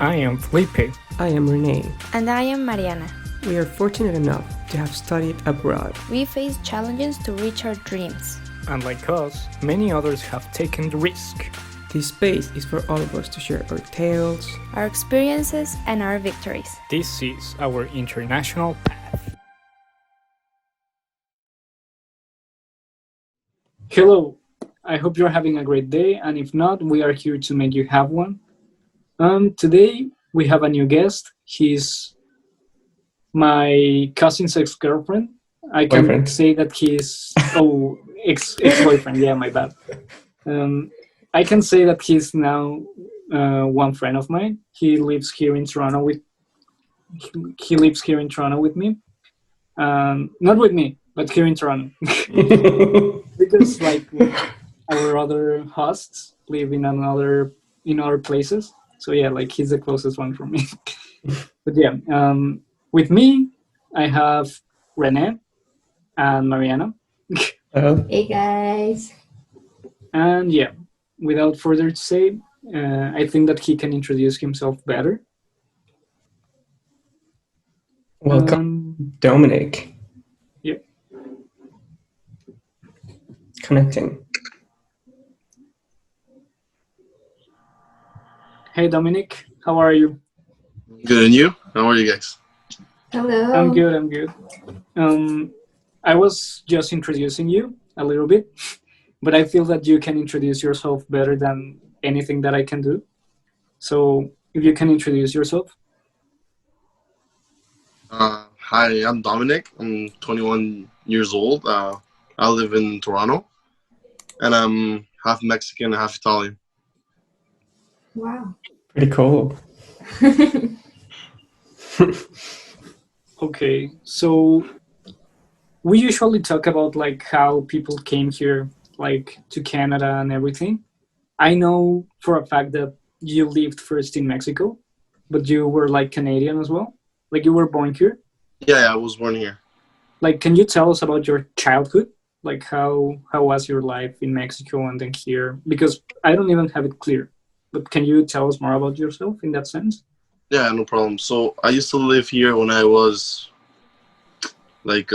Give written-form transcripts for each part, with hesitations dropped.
I am Felipe. I am Renee. And I am Mariana. We are fortunate enough to have studied abroad. We face challenges to reach our dreams. And like us, many others have taken the risk. This space is for all of us to share our tales, our experiences, and our victories. This is our international path. Hello, I hope you're having a great day, and if not, we are here to make you have one. Today we have a new guest. He's my cousin's ex-girlfriend. I can Boyfriend. say that he's ex-boyfriend. Yeah, my bad. I can say that he's now one friend of mine. He lives here in Toronto with me. Not with me, but here in Toronto. Because like our other hosts live in other places. So yeah, like he's the closest one for me. But yeah, with me I have Renee and Mariana. Hey guys. And yeah, without further to say, I think that he can introduce himself better. Welcome, Dominic. Yeah. Connecting. Hey Dominic, how are you? Good, and you? How are you guys? Hello. I'm good. I was just introducing you a little bit, but I feel that you can introduce yourself better than anything that I can do. So if you can introduce yourself. Hi, I'm Dominic. I'm 21 years old. I live in Toronto, and I'm half Mexican, half Italian. Wow. Pretty cool. Okay, so we usually talk about like how people came here, like to Canada and everything. I know for a fact that you lived first in Mexico, but you were like Canadian as well. Like you were born here. Yeah, I was born here. Like, can you tell us about your childhood? Like how was your life in Mexico and then here? Because I don't even have it clear. But can you tell us more about yourself in that sense? Yeah, no problem. So I used to live here when I was when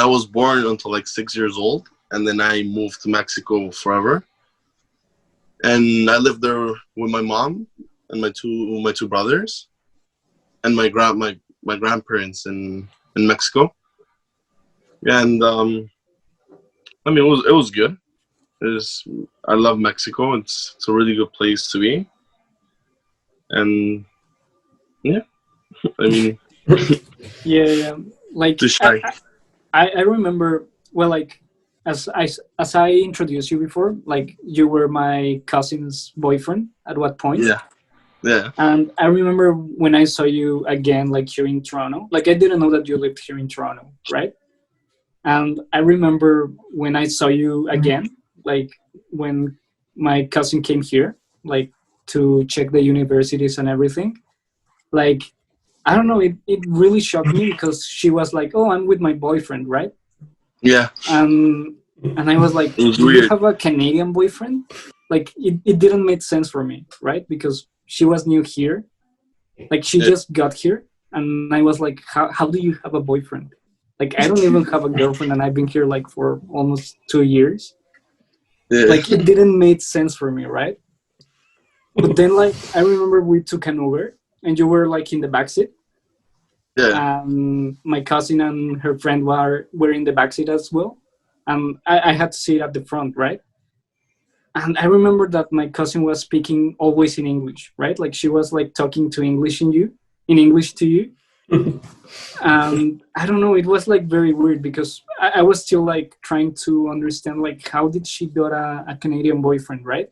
I was born until like 6 years old, and then I moved to Mexico forever. And I lived there with my mom and my two brothers, and my grandparents in Mexico. And it was good. I love Mexico. It's a really good place to be. And yeah, I mean, Yeah. Like too shy. I remember. Well, like as I introduced you before, like you were my cousin's boyfriend at what point? Yeah. And I remember when I saw you again, like here in Toronto. Like I didn't know that you lived here in Toronto, right? And I remember when I saw you again, like when my cousin came here, like to check the universities and everything. Like I don't know, it really shocked me because she was like, "Oh, I'm with my boyfriend," right? Yeah. And I was like, It was "Do you weird. have a Canadian boyfriend?" Like it didn't make sense for me, right? Because she was new here, like she just got here, and I was like, "How do you have a boyfriend?" Like I don't even have a girlfriend, and I've been here like for almost 2 years. Yeah. Like it didn't make sense for me, right? But then like I remember we took an Uber, and you were like in the backseat. Yeah. My cousin and her friend were in the backseat as well, and I had to sit at the front, right? And I remember that my cousin was speaking always in English, right? Like she was like talking to in English to you. And I don't know, it was like very weird because I was still like trying to understand like how did she got a Canadian boyfriend, right?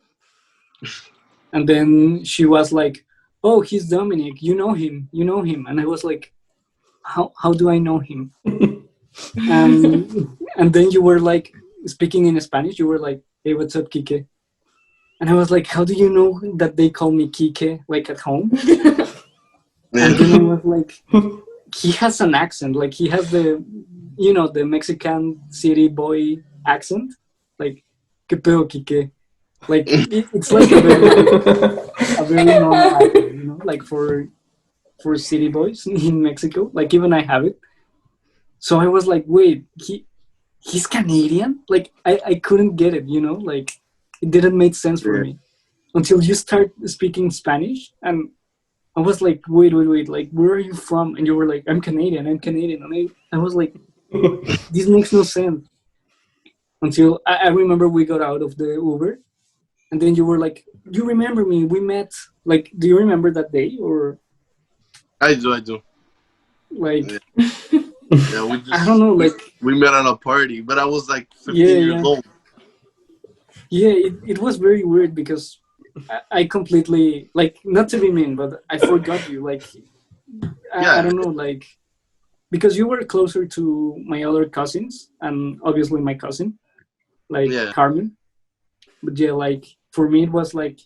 And then she was like, "Oh, he's Dominic, you know him," and I was like, how do I know him? And then you were like speaking in Spanish. You were like, "Hey, what's up, Kike?" And I was like, "How do you know that they call me Kike like at home?" And then I was like, he has an accent. Like he has the Mexican city boy accent. Like, "¿Qué pedo, Kike?" Like it's like a very normal accent, you know, like for city boys in Mexico. Like even I have it. So I was like, wait, he's Canadian? Like I couldn't get it, you know, like it didn't make sense for me until you start speaking Spanish, and I was like, wait, like where are you from? And you were like, I'm Canadian, and I was like, this makes no sense. Until I remember we got out of the Uber, and then you were like, you remember me? We met. Like, do you remember that day or? I do. Like, Yeah, we I don't know, like we met on a party, but I was like 15 years old. Yeah, it was very weird because I completely, like, not to be mean, but I forgot you. Like, I don't know, like, because you were closer to my other cousins and obviously my cousin, like Carmen. But yeah, like for me it was like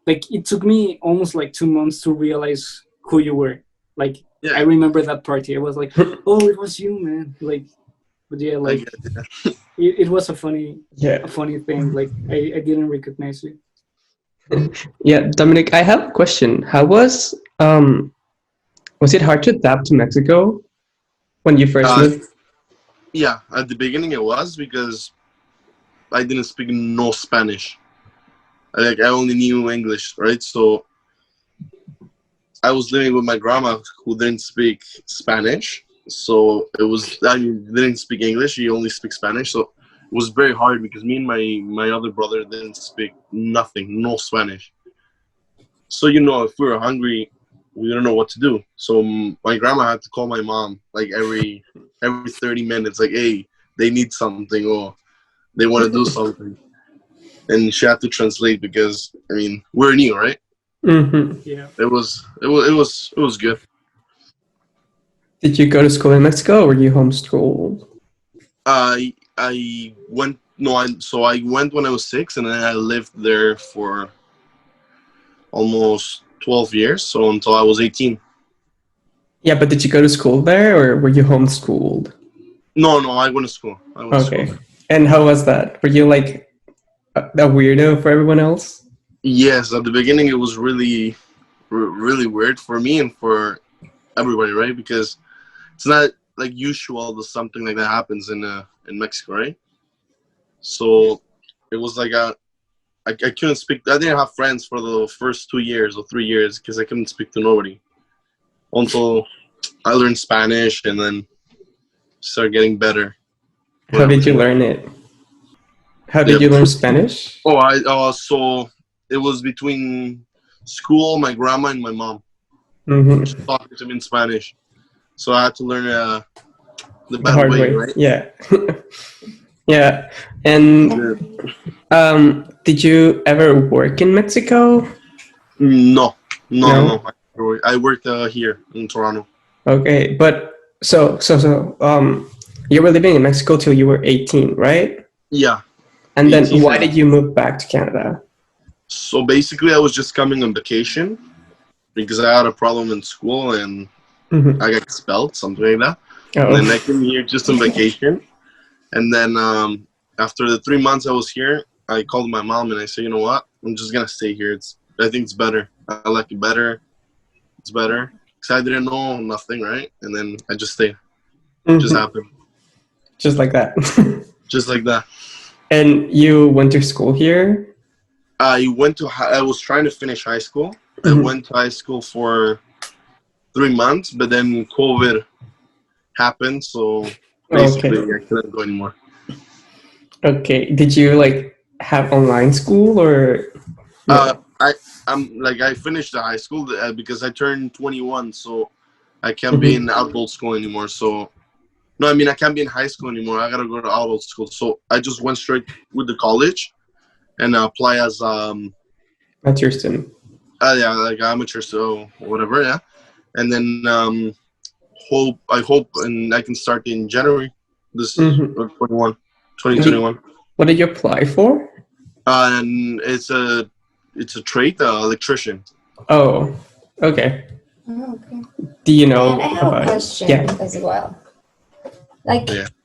it took me almost like 2 months to realize who you were. Like I remember that party. I was like, oh, it was you, man. Like, but yeah, like it was a funny thing. Like I didn't recognize you. Yeah, Dominic, I have a question. How was it hard to adapt to Mexico when you first moved? Yeah, at the beginning it was because I didn't speak no Spanish. Like I only knew English, right? So I was living with my grandma who didn't speak Spanish. So I didn't speak English. She only speaks Spanish. So it was very hard because me and my other brother didn't speak nothing, no Spanish. So if we were hungry, we didn't know what to do. So my grandma had to call my mom like every 30 minutes, like, hey, they need something or they want to do something, and she had to translate because we're new, right? Mm-hmm. Yeah. It was good. Did you go to school in Mexico or were you homeschooled? I went. No, I went when I was 6, and then I lived there for almost 12 years, so until I was 18. Yeah, but did you go to school there or were you homeschooled? No, I went to school. Okay. And how was that? Were you like a weirdo for everyone else? Yes, at the beginning it was really, really weird for me and for everybody, right? Because it's not like usual that something like that happens in Mexico, right? So it was like I couldn't speak. I didn't have friends for the first 2 years or 3 years because I couldn't speak to nobody until I learned Spanish and then started getting better. How did you learn it? How did you learn Spanish? So it was between school, my grandma, and my mom. Mm-hmm. She talking to me in Spanish, so I had to learn the hard way, right? Yeah. Yeah. And did you ever work in Mexico? No. I worked here in Toronto. Okay, but so you were living in Mexico till you were 18, right? Yeah. And then why did you move back to Canada? So basically I was just coming on vacation because I had a problem in school and I got expelled, something like that. Oh. And then I came here just on vacation. And then after the 3 months I was here, I called my mom and I said, you know what? I'm just going to stay here. I think it's better. I like it better. It's better. Because I didn't know nothing, right? And then I just stayed. It just happened. Just like that. Just like that. And you went to school here? I was trying to finish high school. I went to high school for 3 months, but then COVID happened, so basically I couldn't go anymore. Okay. Did you have online school or? No? I finished the high school because I turned 21, so I can't be in adult school anymore. So no, I can't be in high school anymore. I gotta go to adult school. So I just went straight with the college and apply as amateur student. Like amateur, so whatever, yeah. And then I hope and I can start in January. This 2021. What did you apply for? And it's a trade, electrician. Oh, okay. Oh, okay. Do you know? And I have a question as well.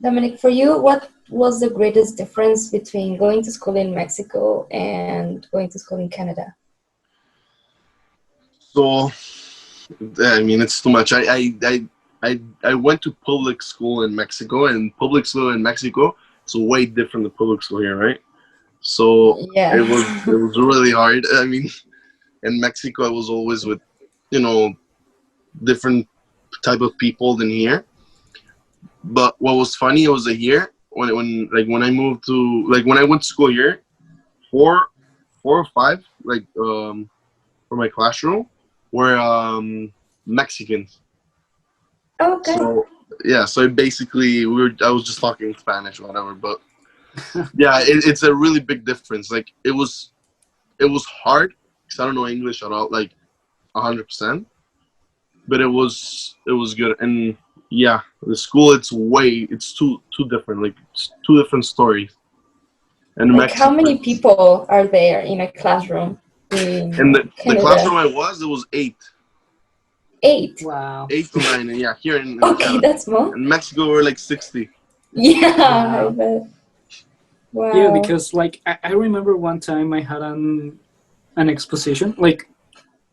Dominic, for you, what was the greatest difference between going to school in Mexico and going to school in Canada? So, I mean, it's too much. I went to public school in Mexico, and public school in Mexico is way different than public school here, right? So Yeah. it was really hard. I mean, in Mexico, I was always with, you know, different type of people than here. But what was funny was that here, when I moved to, like, when I went to school here, four or five, like, for my classroom were Mexicans. Okay. So yeah, so basically I was just talking Spanish or whatever, but yeah, it's a really big difference. Like it was hard because I don't know English at all, like 100%, but it was good. And yeah, the school it's too different. Like it's two different stories. And Like how many people are there in a classroom in and the Canada? classroom it was 8. 8. Wow. 8 to 9, and yeah, here in Okay, Canada. that's more. In Mexico, we're like 60. Yeah, Wow. I bet. Wow. Yeah, because like I remember one time I had an exposition. Like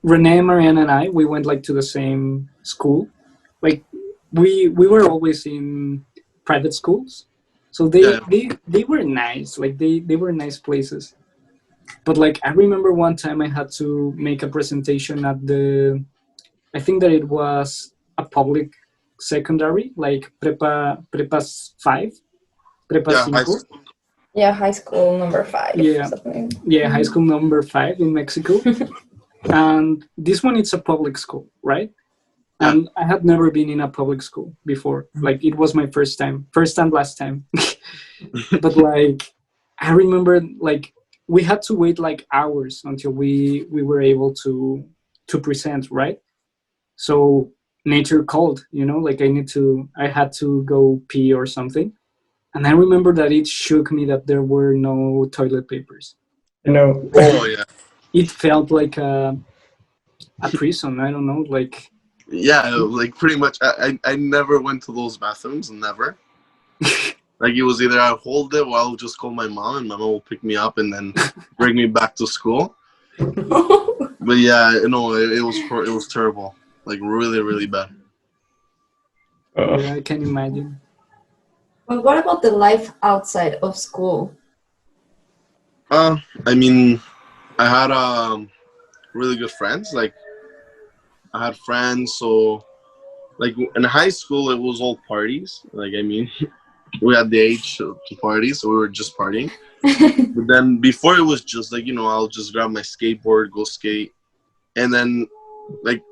Renee, Mariana, and I, we went like to the same school. Like we were always in private schools, so they were nice. Like they were nice places. But like I remember one time I had to make a presentation at I think that it was a public secondary, like Prepa 5, Prepa Yeah, 5. Yeah, high school number 5. Yeah. Something. Yeah, high school number 5 in Mexico. And this one, it's a public school, right? Yeah. And I had never been in a public school before. Like it was my first time, last time. But like, I remember like we had to wait like hours until we were able to present, right? So nature called, like I had to go pee or something. And I remember that it shook me that there were no toilet papers. No. Oh yeah. It felt like a prison. I don't know, like. Yeah, like pretty much. I never went to those bathrooms, never. Like it was either I hold it or I'll just call my mom, and my mom will pick me up and then bring me back to school. But yeah, it was terrible. Like really, really bad. Yeah, I can imagine. But what about the life outside of school? I mean, I had really good friends. Like I had friends, so like in high school it was all parties. Like I mean, we had the age to party, so we were just partying. But then before it was just like I'll just grab my skateboard, go skate, and then like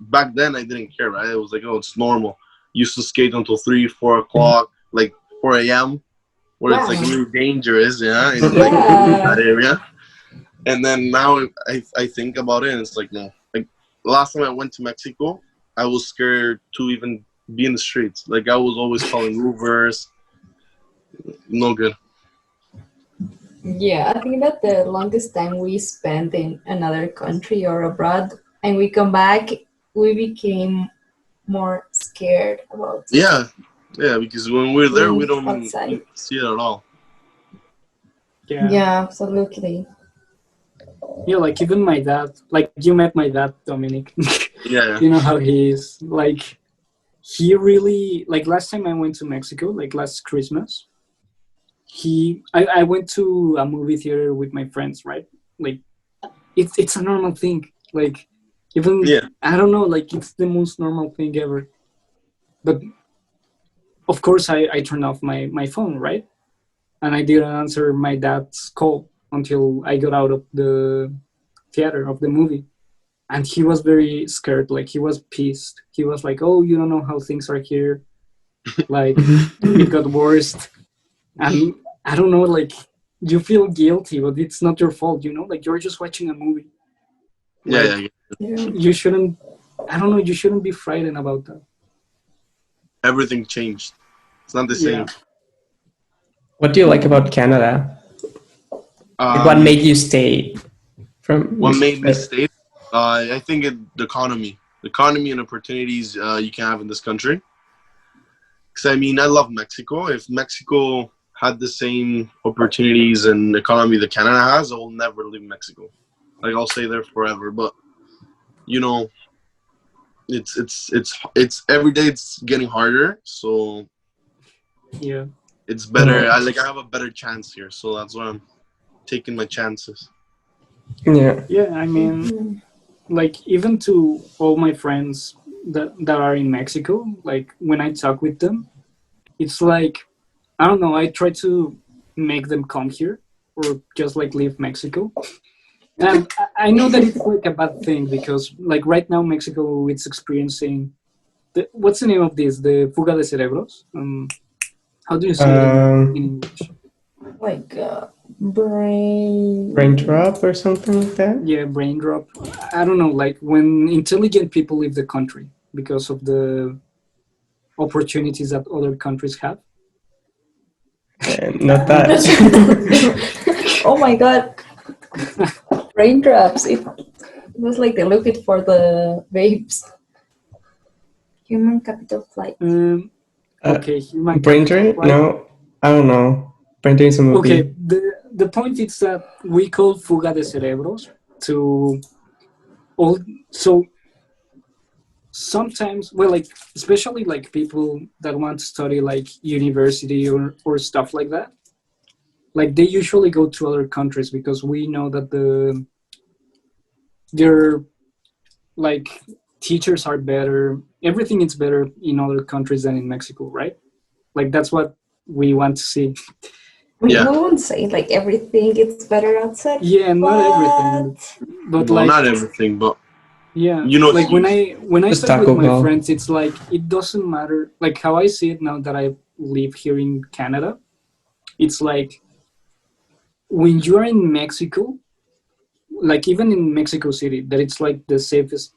back then I didn't care, right? It was like, oh, it's normal. Used to skate until 3, 4 o'clock, like 4 a.m. where it's like really dangerous, yeah, in like that area. And then now I think about it, and it's like no. Like last time I went to Mexico, I was scared to even be in the streets. Like I was always calling Ubers. No good. Yeah, I think that the longest time we spent in another country or abroad and we come back, we became more scared about it. Yeah, because when we're there, we don't outside. see it at all. Yeah, absolutely. Yeah, like even my dad, like you met my dad, Dominic. Yeah. You know how he is. Like he really, like last time I went to Mexico, like last Christmas, I went to a movie theater with my friends, right? Like it's a normal thing. Like even, I don't know, like it's the most normal thing ever. But of course I turned off my phone, right? And I didn't answer my dad's call until I got out of the theater of the movie. And he was very scared, like he was pissed. He was like, oh, you don't know how things are here. Like it got worse. And I don't know, like you feel guilty, but it's not your fault, like you're just watching a movie. Like, you shouldn't, I don't know, you shouldn't be frightened about that. Everything changed. It's not the same. What do you like about Canada? What made you stay? What made me stay? I think the economy and opportunities you can have in this country. Because I mean, I love Mexico. If Mexico had the same opportunities and economy that Canada has, I will never leave Mexico. Like I'll stay there forever. But you know, it's every day it's getting harder. So Yeah. it's better. I have a better chance here. So that's why I'm taking my chances. Yeah. Yeah, I mean, like even to all my friends that are in Mexico, like when I talk with them, it's like I don't know. I try to make them come here or just like leave Mexico. And I know that it's like a bad thing because like right now Mexico it's experiencing what's the name of this? The fuga de cerebros. How do you say it in English? Like brain. Raindrop or something like that. Yeah, brain drop. I don't know. Like when intelligent people leave the country because of the opportunities that other countries have. Not that. Oh my god. Raindrops. It was like the liquid for the babes. Human capital flight. Okay, human Brain capital drain? flight. No, I don't know. Brain drain is a movie. Okay, the point is that we call fuga de cerebros to all. So sometimes, well, like especially like people that want to study like university or stuff like that, like they usually go to other countries because we know that their like teachers are better. Everything is better in other countries than in Mexico, right? Like that's what we want to see. We Yeah. won't say like everything it's better outside. Yeah, not everything, but No, like not everything, but yeah, you know, like when I Just study with Taco my Bell. friends, it's like it doesn't matter. Like how I see it now that I live here in Canada, it's like when you're in Mexico, like even in Mexico City, that it's like the safest,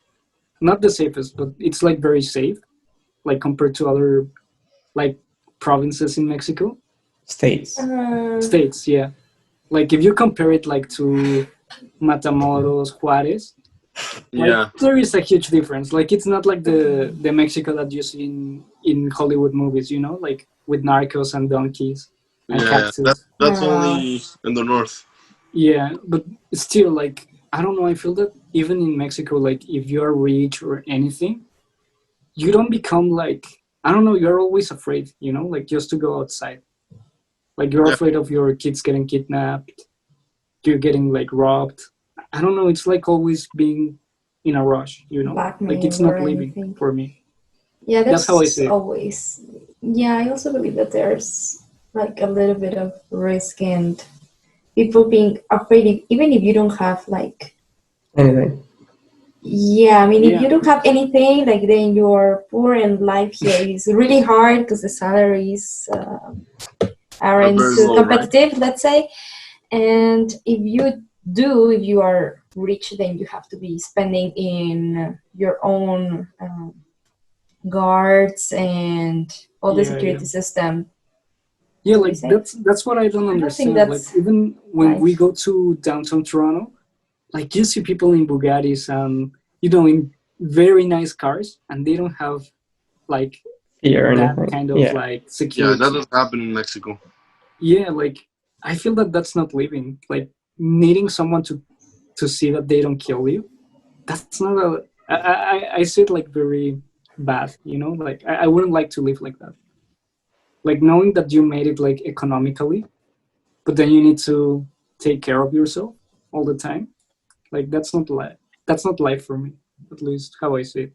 not the safest, but it's like very safe, like compared to other like provinces in Mexico. States. States, yeah. Like if you compare it like to Matamoros, Juarez, like yeah, there is a huge difference. Like it's not like the Mexico that you see in Hollywood movies, you know, like with narcos and donkeys and yeah. cactus. That's only in the north. Yeah, but still, like I don't know. I feel that even in Mexico, like if you are rich or anything, you don't become like I don't know. You're always afraid, you know, like just to go outside. Like you're Yeah. afraid of your kids getting kidnapped, you're getting like robbed. I don't know. It's like always being in a rush, you know. Like it's Blackmail not or living anything. for me. Yeah, That's how I see it. always. Yeah, I also believe that there's like a little bit of risk and people being afraid, even if you don't have like. Anything. Yeah, I mean, if Yeah. you don't have anything, like then you're poor and life here is really hard because the salaries aren't very so low, right? competitive, let's say. And if you are rich, then you have to be spending in your own guards and all the Yeah, security yeah. system. Yeah, to be like safe. that's what I don't I don't think understand. Like that's even when we life. go to downtown Toronto, like you see people in Bugattis and you know in very nice cars, and they don't have like Fear or that anything. kind of Yeah. like Yeah, that security. doesn't happen in Mexico. Yeah, like I feel that that's not living. Like needing someone to see that they don't kill you. That's not a. I see it like very bad. You know, like I wouldn't like to live like that. Like knowing that you made it like economically, but then you need to take care of yourself all the time. Like that's not life. That's not life for me. At least how I see it.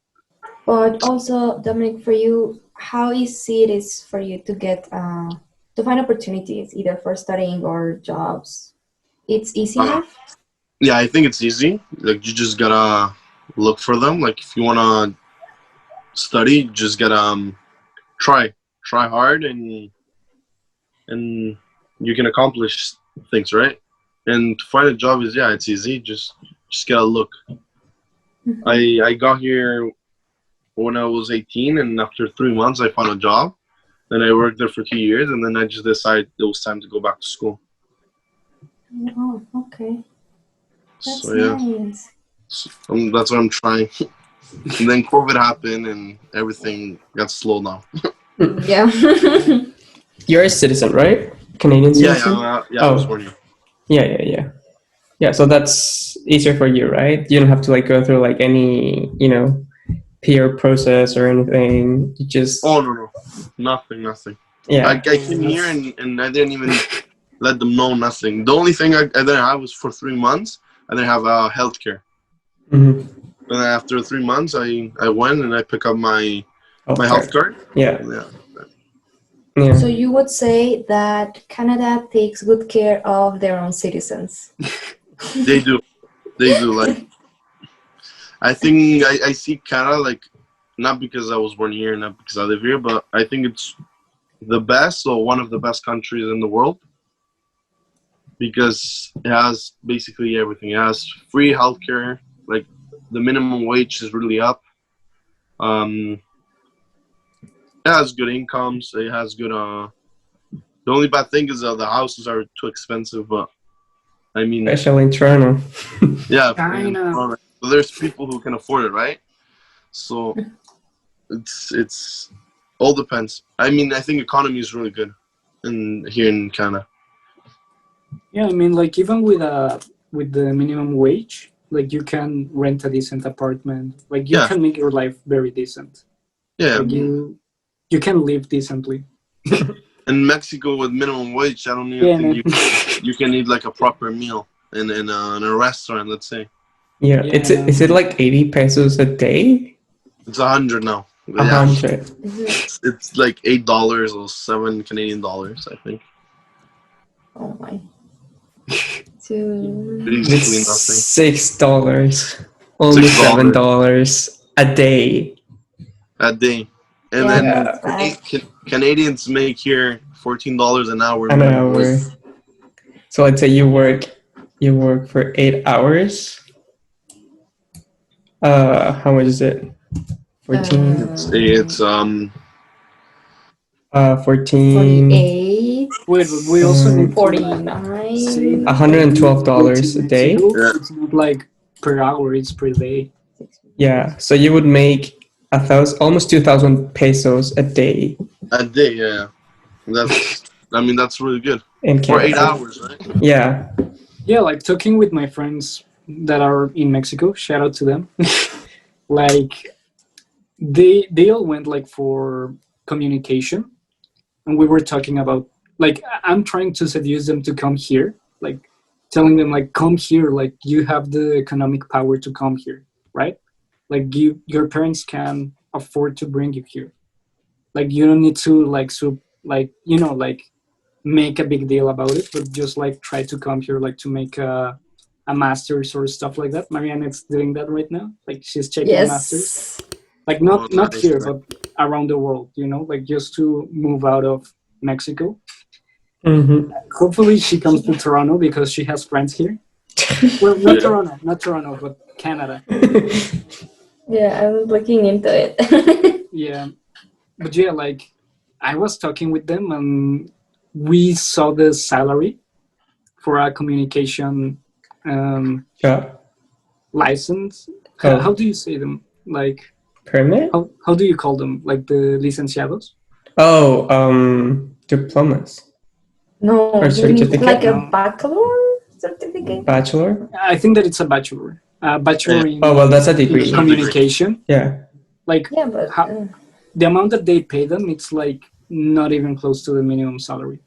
But also, Dominic, for you, how easy it is for you to get to find opportunities, either for studying or jobs? It's easy Uh, enough. yeah, I think it's easy. Like you just gotta look for them. Like if you wanna study, you just gotta try hard, and you can accomplish things, right? And to find a job is it's easy. Just gotta look. I got here when I was 18, and after 3 months, I found a job. Then I worked there for 2 years, and then I just decided it was time to go back to school. Oh, okay. That's So yeah, nice. that's what I'm trying. And then COVID happened, and everything got slowed down. Yeah. You're a citizen, right? Canadian Yeah, citizen? yeah, I was Oh. born here. Yeah. Yeah, so that's easier for you, right? You don't have to like go through like any, peer process or anything. You just Oh no, nothing. yeah. I came here and I didn't even let them know nothing. The only thing I didn't have was for 3 months. I didn't have healthcare. Mm-hmm. And after 3 months, I went and I pick up my health card. Yeah. So you would say that Canada takes good care of their own citizens. They do. Like, I think I see Canada like, not because I was born here, not because I live here, but I think it's the best or one of the best countries in the world because it has basically everything. It has free healthcare. Like the minimum wage is really up. It has good incomes. It has good. The only bad thing is the houses are too expensive, but I mean, Especially in Toronto. yeah, China. so there's people who can afford it, right? So it's all depends. I mean, I think economy is really good here in Canada. Yeah, I mean, like even with the minimum wage, like you can rent a decent apartment. Like you Yeah. can make your life very decent. Yeah, Like you can live decently. in Mexico with minimum wage, I don't even think man. you can eat like a proper meal in a restaurant. Let's say Yeah. Is it like 80 pesos a day? it's 100 now. 100. It's like $8 or $7 Canadian, I think. Oh my. Basically nothing. $6. Only $6 $7 a day. a day, and Yeah, then that's bad. Canadians make here $14 an hour. An minimum hour. wage. So let's say you work for 8 hours. How much is it? 14. It's 14. 48, Wait, but we also need to 49. say that $112 a day. Yeah. It's not like per hour; it's per day. Yeah. So you would make almost 2,000 pesos a day a day. Yeah, that's really good in for 8 Canada. hours, right? Yeah. Yeah, like talking with my friends that are in Mexico. Shout out to them. Like they all went like for communication, and we were talking about like I'm trying to seduce them to come here, like telling them like come here, like you have the economic power to come here, right? Like your parents can afford to bring you here. Like you don't need to like like make a big deal about it, but just like try to come here, like to make a master's or stuff like that. Marianne is doing that right now. Like she's checking a master's. Yes. Like not nice, here, right. but around the world. Like just to move out of Mexico. Mm-hmm. Hopefully she comes to Toronto because she has friends here. Well, not Toronto, but Canada. Yeah, I was looking into it. Yeah, but yeah, like I was talking with them and we saw the salary for a communication Yeah. license. Oh. How do you say them? Like Permit? how do you call them? Like the licenciados? Oh, diplomas. No, Or you need certificate? like a No. bachelor certificate. Bachelor? I think that it's a bachelor. Bachelor in Oh, well, that's a degree. communication. Yeah. Like Yeah, but the amount that they pay them, it's like not even close to the minimum salary.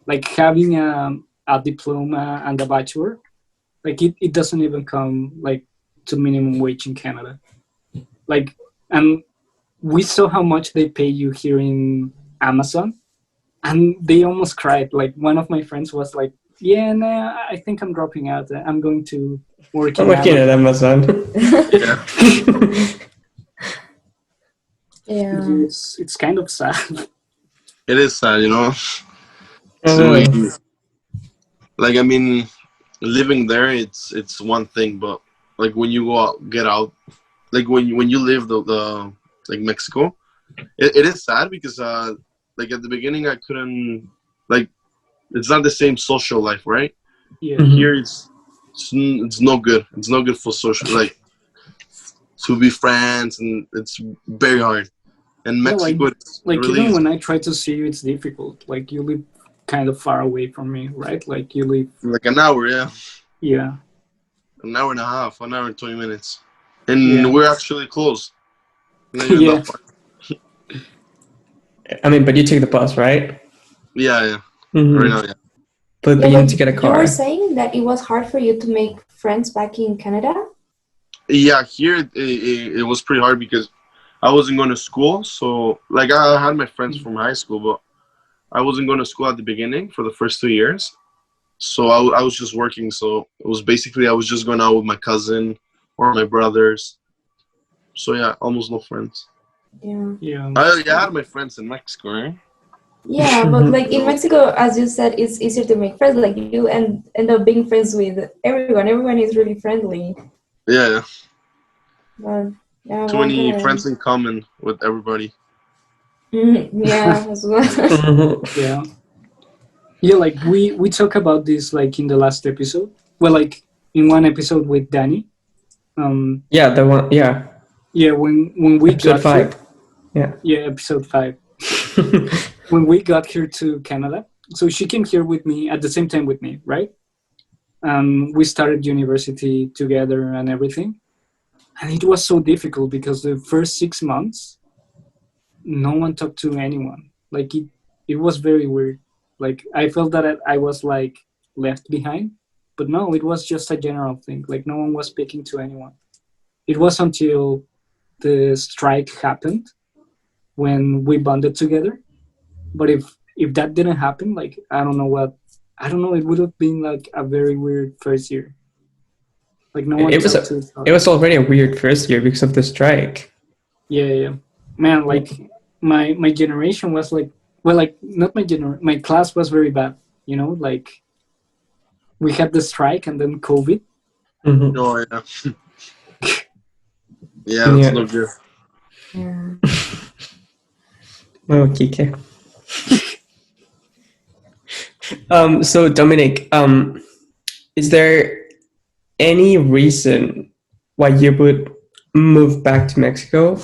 Like having a diploma and a bachelor, like it doesn't even come like to minimum wage in Canada. Like, and we saw how much they pay you here in Amazon, and they almost cried. Like one of my friends was like, "Yeah, no, I think I'm dropping out. I'm going to work I'm in working at Amazon." Amazon. yeah. It's kind of sad. It is sad, It's Oh. really, like I mean, living there, it's one thing, but like when you get out, like when you live the like Mexico, it is sad because like at the beginning I couldn't like it's not the same social life, right? Yeah. Mhm. Here it's no good. It's no good for social like to be friends, and it's very hard. And Yeah, Mexico, it's like really even easy. when I try to see you, it's difficult. Like you live kind of far away from me, right? Like you live, Like an hour, yeah. yeah, An hour and a half, an hour and 20 minutes. yeah, And we're actually close. Not even yeah, that far. I mean, but you take the bus, right? Yeah, yeah. Right now, Mm-hmm. yeah. But Yeah, you need but to get a you were car. saying that it was hard for you to make friends back in Canada? Yeah, here it was pretty hard because I wasn't going to school. So, like, I had my friends from high school, but I wasn't going to school at the beginning for the first 2 years. So I was just working. So it was basically I was just going out with my cousin or my brothers. So yeah, almost no friends. Yeah. yeah. I had my friends in Mexico, right? Yeah, but like in No. Mexico, as you said, it's easier to make friends. Like you and end up being friends with everyone. Everyone is really friendly. Yeah, yeah. But yeah, Too one many can. friends in common with everybody. Yeah, as well. Mhm. Yeah, yeah. Like we talk about this like in the last episode. Well, like in one episode with Danny. Yeah, the one. Yeah, Yeah, when we episode got here. 5. Yeah. Yeah, episode 5. When we got here to Canada, so she came here with me at the same time with me, right? We started university together and everything, and it was so difficult because the first 6 months, no one talked to anyone. Like it was very weird. Like I felt that I was like left behind, but no, it was just a general thing. Like no one was speaking to anyone. It was until the strike happened when we bonded together. But if that didn't happen, like I don't know, it would have been like a very weird first year. Like no one It was talked a, to each it other. was already a weird first year because of the strike. Yeah, yeah. Man, like my generation was like, well, like not my my class was very bad. You know, like we had the strike and then COVID. Mhm. Oh yeah. Yeah, that's Yeah. no good. Yeah. Oh, Kike. So Dominic, is there any reason why you would move back to Mexico?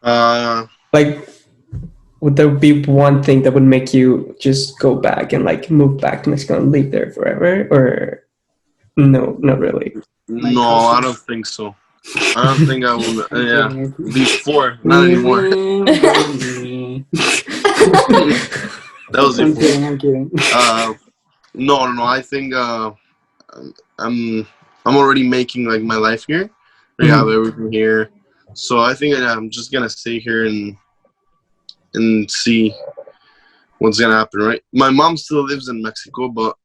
Uh, Like, would there be one thing that would make you just go back and like move back to Mexico and live there forever? Or no, not really. My no, cousin. I don't think so. I don't think I will. I'm Yeah, kidding, I'm kidding. before, not anymore. Remember me. That was I'm before. kidding. I'm kidding. No. I think I'm already making like my life here. I have everything here, so I think I'm just gonna stay here and see what's gonna happen. Right. My mom still lives in Mexico, but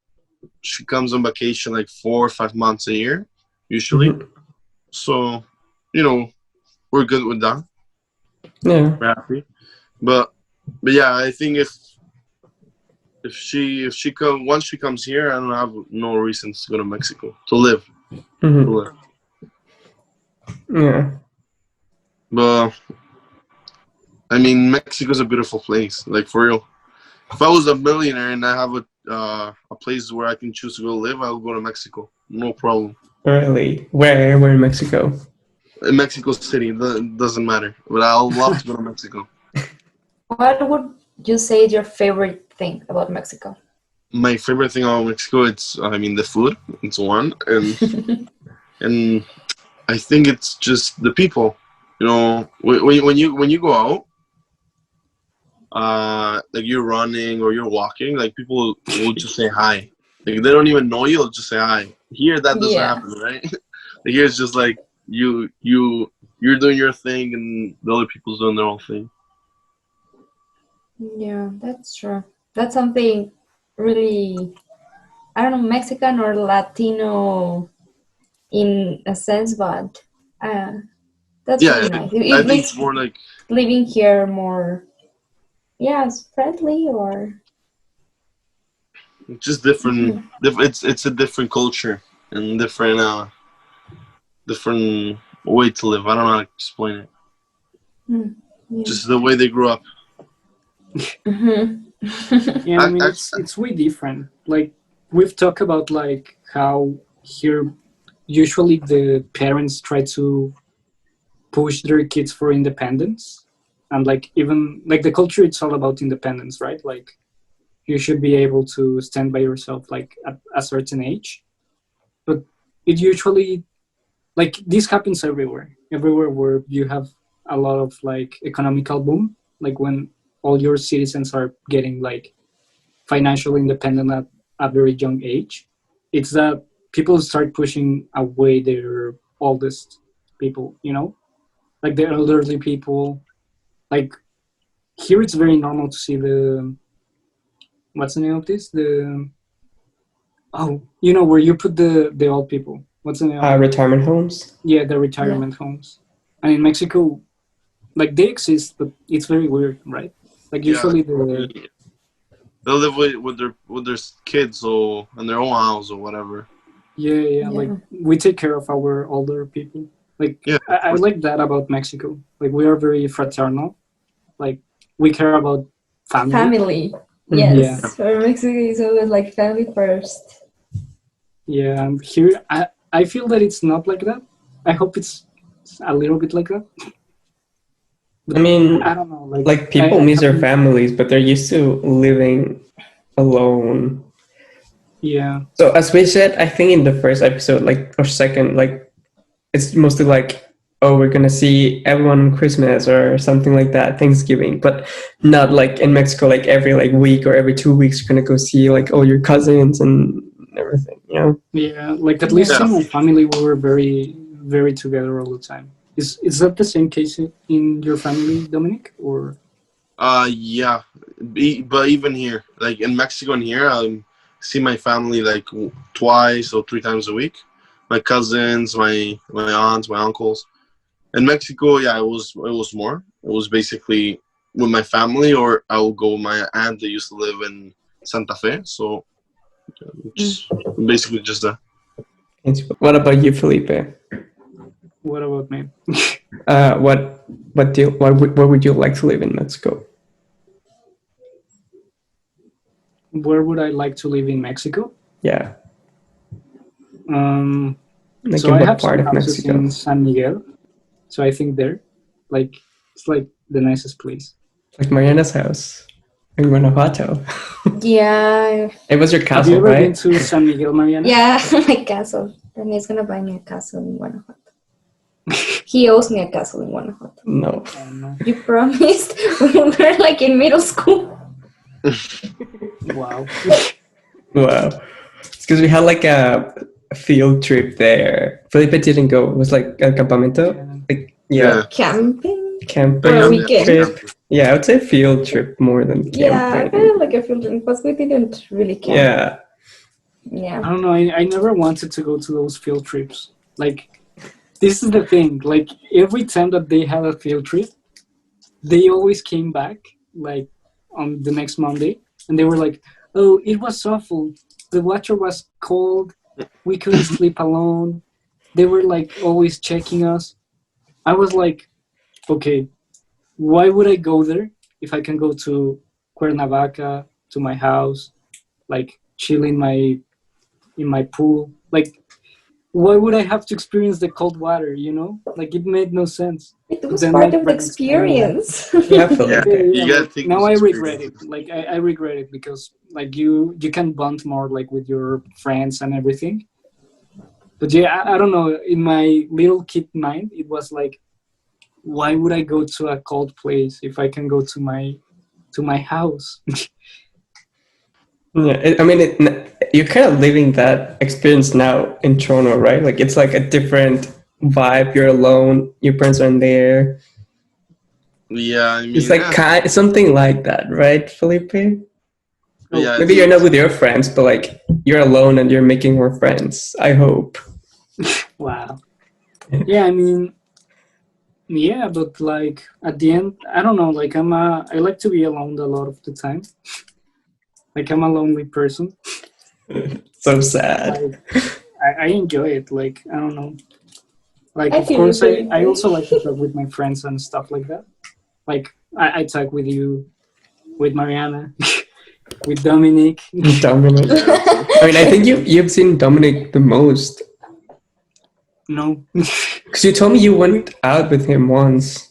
she comes on vacation like 4 or 5 months a year, usually. So, we're good with that. Yeah. We're happy. But yeah, I think if she come once she comes here, I don't have no reasons to go to Mexico to live. Mhm. To live. Yeah. But I mean, Mexico's a beautiful place. Like for real. If I was a millionaire and I have a place where I can choose to go live, I'll go to Mexico. No problem. Really? Where? Where in Mexico? In Mexico City, doesn't matter. But I'll love to go to Mexico. What would you say is your favorite thing about Mexico? My favorite thing about Mexico, the food. It's one, and I think it's just the people. When you go out, like you're running or you're walking, like people will just say hi. Like they don't even know you, they'll just say hi. Here that doesn't Yeah. happen, right? Like here it's just like you're doing your thing and the other people's doing their own thing. Yeah, that's true. That's something really, I don't know, Mexican or Latino in a sense, but that's Yeah, really nice. It, I it think it's makes more like living here more, yes, friendly or. just different. It's a different culture and different way to live. I don't know how to explain it. Yeah. Just the way they grew up. Yeah, I mean I- it's way different. Like we've talked about like how here usually the parents try to push their kids for independence, and like even like the culture, it's all about independence, right? Like you should be able to stand by yourself like at a certain age. But it usually, like, this happens everywhere where you have a lot of like economical boom, like when all your citizens are getting like financially independent at a very young age. It's that people start pushing away their oldest people, like the elderly people. Like here it's very normal to see the, what's the name of this, the, oh, where you put the old people, what's the name of it? Retirement homes. Yeah, the retirement homes. And in Mexico, like they exist, but it's very weird, right? Like usually they'll live with their kids or in their own house or whatever. Yeah, like we take care of our older people. Like I like that about Mexico. Like we are very fraternal. Like we care about family. Family. Yes. For Mexico is always like family first. Yeah, and here I feel that it's not like that. I hope it's a little bit like that. I mean, I don't know. Like people miss their families, but they're used to living alone. Yeah. So as we said, I think in the first episode, like, or second, like, it's mostly like, oh, we're gonna see everyone on Christmas or something like that, Thanksgiving, but not like in Mexico, like every like week or every 2 weeks, you're gonna go see like all your cousins and everything, Yeah, like at least in my family, we were very, very together all the time. Is that the same case in your family, Dominic? Or Yeah, but even here, like in Mexico and here, I see my family like twice or 3 times a week. My cousins, my aunts, my uncles. In Mexico, yeah, it was more. It was basically with my family, or I will go with my aunt that used to live in Santa Fe. So it's basically just that. What about you, Felipe? what about me? What would you like to live in Mexico? Where would I like to live in Mexico? Yeah. Like So in I what have part some of houses Mexico? in San Miguel. So I think there, like, it's like the nicest place. Like Mariana's house in Guanajuato. Yeah. It was your Have castle, you ever been right? to San Miguel, Mariana? Yeah, my castle. And he's gonna buy me a castle in Guanajuato. He owes me a castle in Guanajuato. No. Oh, no. You promised when we were like in middle school. Wow. Wow. It's because we had like a field trip there. Felipe didn't go. It was like a campamento. Like, yeah. Camping? Camping For a weekend. trip. Yeah, I would say field trip more than Yeah, I camping. felt like a field trip because we didn't really camp. Yeah. Yeah. I don't know. I never wanted to go to those field trips. Like, this is the thing. Like, every time that they had a field trip, they always came back, like, on the next Monday. And they were like, oh, it was awful. The water was cold. We couldn't sleep alone. They were, like, always checking us. I was like, okay, why would I go there if I can go to Cuernavaca, to my house, like, chill in my pool? Like, why would I have to experience the cold water, Like, it made no sense. It was Then part my of the friends experience. Yeah, Felipe. You gotta take now this I regret experience. it. Like, I regret it because, like, you can bond more, like, with your friends and everything. But yeah, I don't know. In my little kid mind, it was like, why would I go to a cold place if I can go to my house? Yeah, you're kind of living that experience now in Toronto, right? Like it's like a different vibe. You're alone. Your parents aren't there. Yeah, I mean, It's like something like that, right, Felipe? yeah, Maybe you're not with your friends, but like you're alone and you're making more friends. I hope. Wow. Yeah, I mean, yeah, but like at the end, I don't know. Like I like to be alone a lot of the time. Like I'm a lonely person. So sad. Like, I enjoy it. Like I don't know. Like I of feel course you, I also like to talk with my friends and stuff like that. Like I talk with you, with Mariana, with Dominic. Dominic. I mean, I think you've seen Dominic the most. No. Because you told me you went out with him once.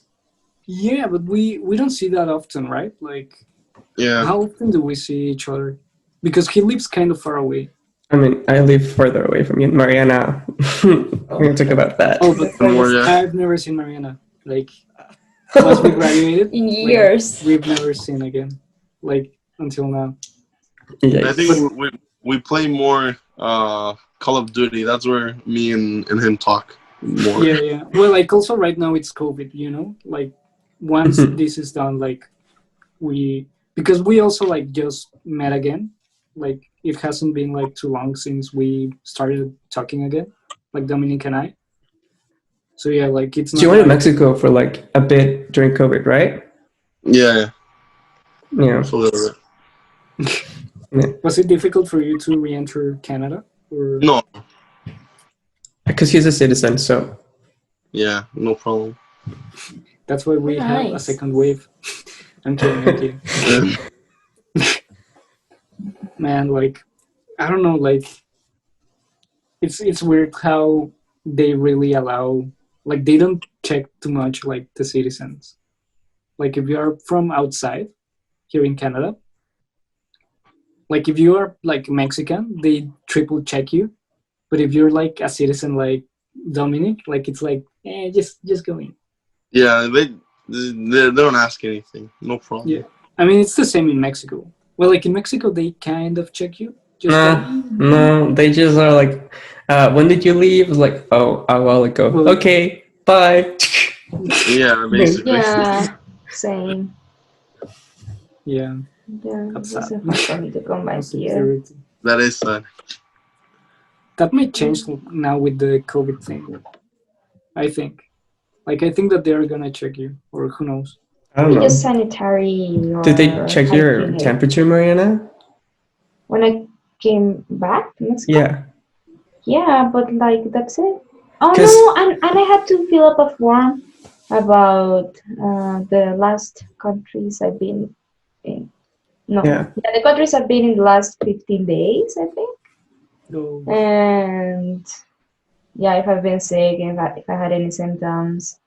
Yeah, but we don't see that often, right? Like, Yeah. how often do we see each other? Because he lives kind of far away. I mean, I live further away from you, Mariana. We're gonna talk about that. Oh, but More, yeah. I've never seen Mariana. Like, once we graduated, In like, years. we've never seen again. Like, until now. Yeah. I think we play more Call of Duty. That's where me and him talk more. Yeah. Well, like, also right now it's COVID, you know? Like, once this is done, like, because we also, like, just met again. Like, it hasn't been, like, too long since we started talking again. Like, Dominic and I. So, yeah, like, it's not So you went to like, Mexico for like a bit during COVID, right? Yeah. Yeah. So, was it difficult for you to re-enter Canada? Or no. Because he's a citizen, so. Yeah, no problem. that's why we have a Nice. second wave. I'm kidding. Man, like, I don't know, like, it's weird how they really allow, like, they don't check too much, like, the citizens. Like, if you are from outside here in Canada, like, if you are, like, Mexican, they triple check you. But if you're, like, a citizen like Dominic, like, it's like, just go in. Yeah, they don't ask anything. No problem. Yeah. I mean, it's the same in Mexico. Well, like, in Mexico, they kind of check you. Just like, No, they just are like, when did you leave? It's like, oh, a while ago. Well- Okay, bye. Yeah, basically. Yeah, same. yeah. Yeah, That's it's sad. hard for me to come back That's here. security. That is sad. That may change now with the COVID thing. I think. Like, I think that they're gonna check you, or who knows. I don't know. Just sanitary. Did they or check your hygiene. temperature, Mariana? When I came back to Mexico? Yeah. Yeah, but like that's it. Oh 'Cause- no, and I had to fill up a form about the last countries I've been in. No, Yeah. the countries I've been in the last 15 days, I think. So, And yeah, if I've been sick, if I had any symptoms.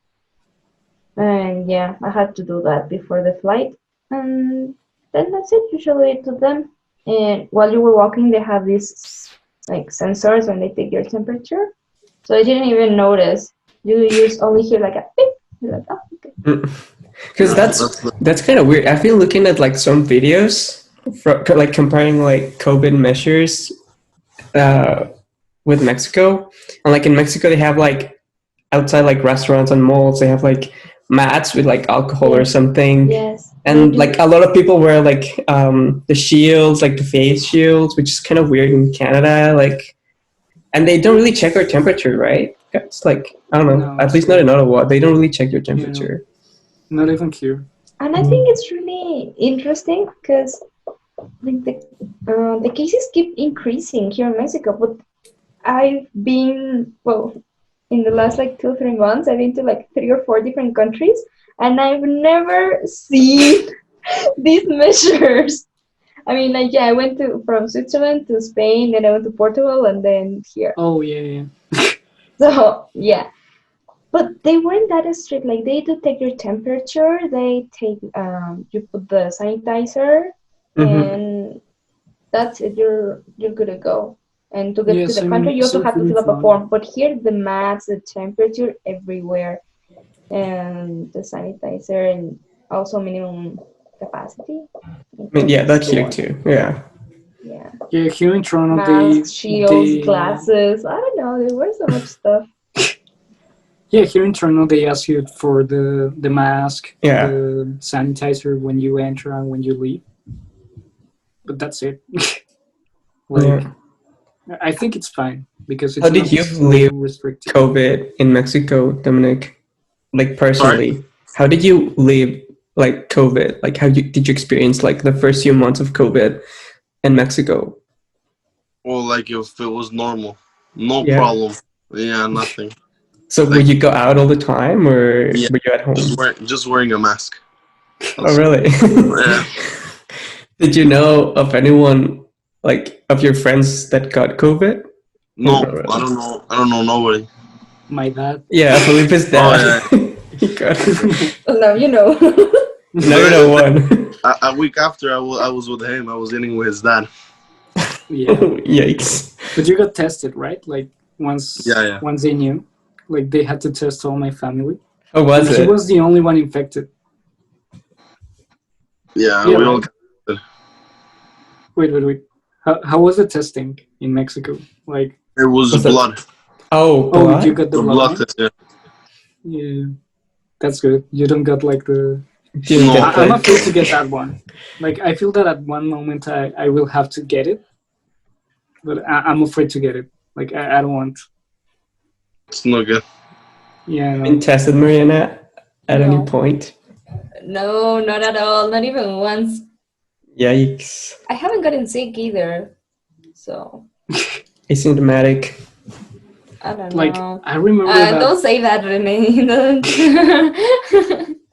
And yeah, I had to do that before the flight. And then that's it, usually to them. And while you were walking, they have these like sensors when they take your temperature. So I didn't even notice. You just only hear like a beep. You're like, oh, okay. Because that's kind of weird. I've been looking at like some videos like comparing like COVID measures with Mexico. And like in Mexico, they have like outside like restaurants and malls, they have like mats with like alcohol or Yes. something. Yes. And they like do. a lot of people wear like the shields, like the face shields, which is kind of weird in Canada. Like, and they don't really check our temperature, right? It's like, I don't know, No, at least not in Ottawa. They don't really check your Yeah. temperature. not even here. And I think it's really interesting because like the cases keep increasing here in Mexico. But I've been, well, in the last like 2-3 months, I've been to like 3 or 4 different countries, and I've never seen these measures. I mean, like, yeah, I went from Switzerland to Spain, then I went to Portugal, and then here. Oh, yeah. So, yeah. But they weren't that strict. Like, they do take your temperature. They take, you put the sanitizer, and that's it. You're good to go. And to get Yeah, to the same- country, you also same have to here in fill up a Florida. form. But here, the maps, the temperature everywhere, and the sanitizer, and also minimum capacity. I mean, yeah, that's here too. Yeah. Yeah. Yeah, here in Toronto, Masks, shields, they glasses. I don't know. They wear so much stuff. Yeah, here in Toronto, they ask you for the mask, Yeah. the sanitizer when you enter and when you leave. But that's it. Like, Yeah. I think it's fine because it's How did not you so live restricted. COVID in Mexico, Dominic? Like personally, how did you live like COVID? Like how did you experience like the first few months of COVID in Mexico? Well, like if it was normal, no Yeah. problem. Yeah, nothing. So would you go out all the time, or Yeah. were you at home? Just wearing a mask. Oh, really? Yeah. Did you know of anyone, like of your friends, that got COVID? No, Alright. I don't know. I don't know nobody. my dad. Yeah, Felipe's dad. Oh, He got it. Well, now you know. Now you know one. A week after I was with him, I was eating with his dad. Yeah, Yikes. but you got tested, right? Like once Yeah. once they knew, like they had to test all my family, How was and he it? was the only one infected. Yeah, Yeah, we all. right. Wait. How was the testing in Mexico? Like, It was Was that- blood. Oh, oh, blood? you got the The blood blood one? test. Yeah. Yeah, that's good. You don't got like the. Didn't No. get I'm the- afraid to get that one. Like, I feel that at one moment I will have to get it, but I'm afraid to get it. Like, I don't want. It's not good. Yeah, been no. tested, Mariana, at any No. point? No, not at all. Not even once. Yikes. I haven't gotten sick either. So, Asymptomatic. I don't Like, know. I remember that. Don't say that, Renee.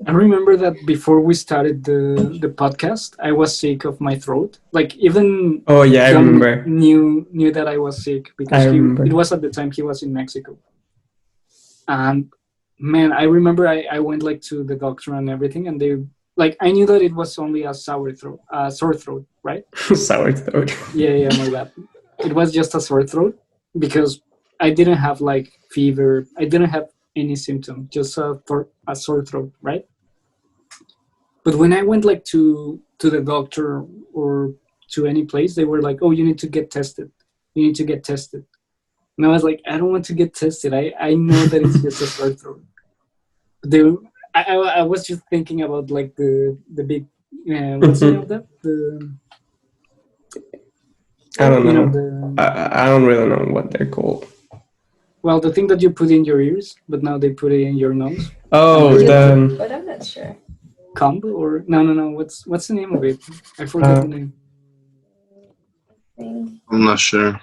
I remember that before we started the podcast, I was sick of my throat. Like, even Oh, yeah, I John remember. knew that I was sick because I remember. it was at the time he was in Mexico. And man, I remember I went like to the doctor and everything, and they like I knew that it was only a sore throat, right? Sour throat. Yeah, my bad. It was just a sore throat because I didn't have like fever. I didn't have any symptom, just a sore throat, right? But when I went like to the doctor or to any place, they were like, "Oh, you need to get tested. You need to get tested." And I was like, "I don't want to get tested. I know that it's just a sore throat." They, I was just thinking about like the big, what's the name of that? I don't You know. know I don't really know what they're called. well, the thing that you put in your ears, but now they put it in your nose. Oh, the But I'm not sure. Combo or no. What's the name of it? I forgot the name. I'm not sure.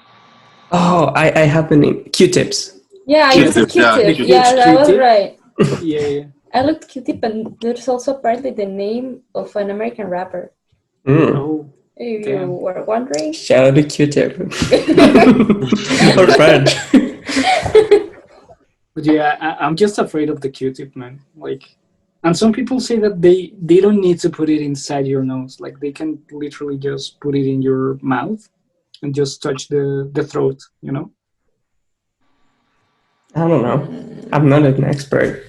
I have the name. Q-tips. Yeah, it's a Q-tip, yeah, Q-tip. Q-tip. Yeah, that was Q-tip? right. Yeah. I looked Q-tip, and there's also apparently the name of an American rapper. Mm. Oh, If Damn. you were wondering. Shout out to Q-tip. Or French. but yeah, I'm just afraid of the Q-tip, man. Like, and some people say that they don't need to put it inside your nose. Like, they can literally just put it in your mouth and just touch the throat. You know? I don't know. I'm not an expert.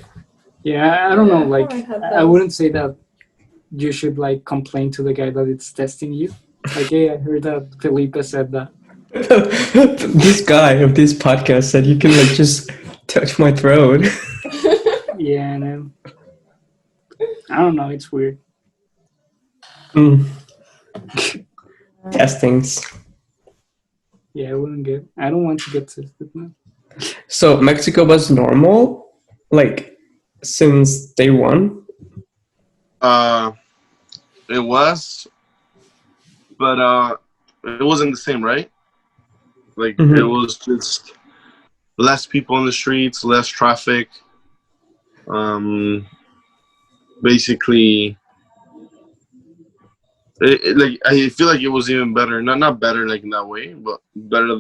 Yeah, I don't know. Like, I have I wouldn't say that you should like complain to the guy that it's testing you. Like, hey, I heard that Felipe said that. This guy of this podcast said you can like just touch my throat. Yeah, no. I don't know. It's weird. Mm. Testings. Yeah, I don't want to get tested, man. So Mexico was normal, like since day one. It was, but it wasn't the same, right? Like Mhm. it was just less people on the streets, less traffic. Basically, like I feel like it was even better. Not better like in that way, but better.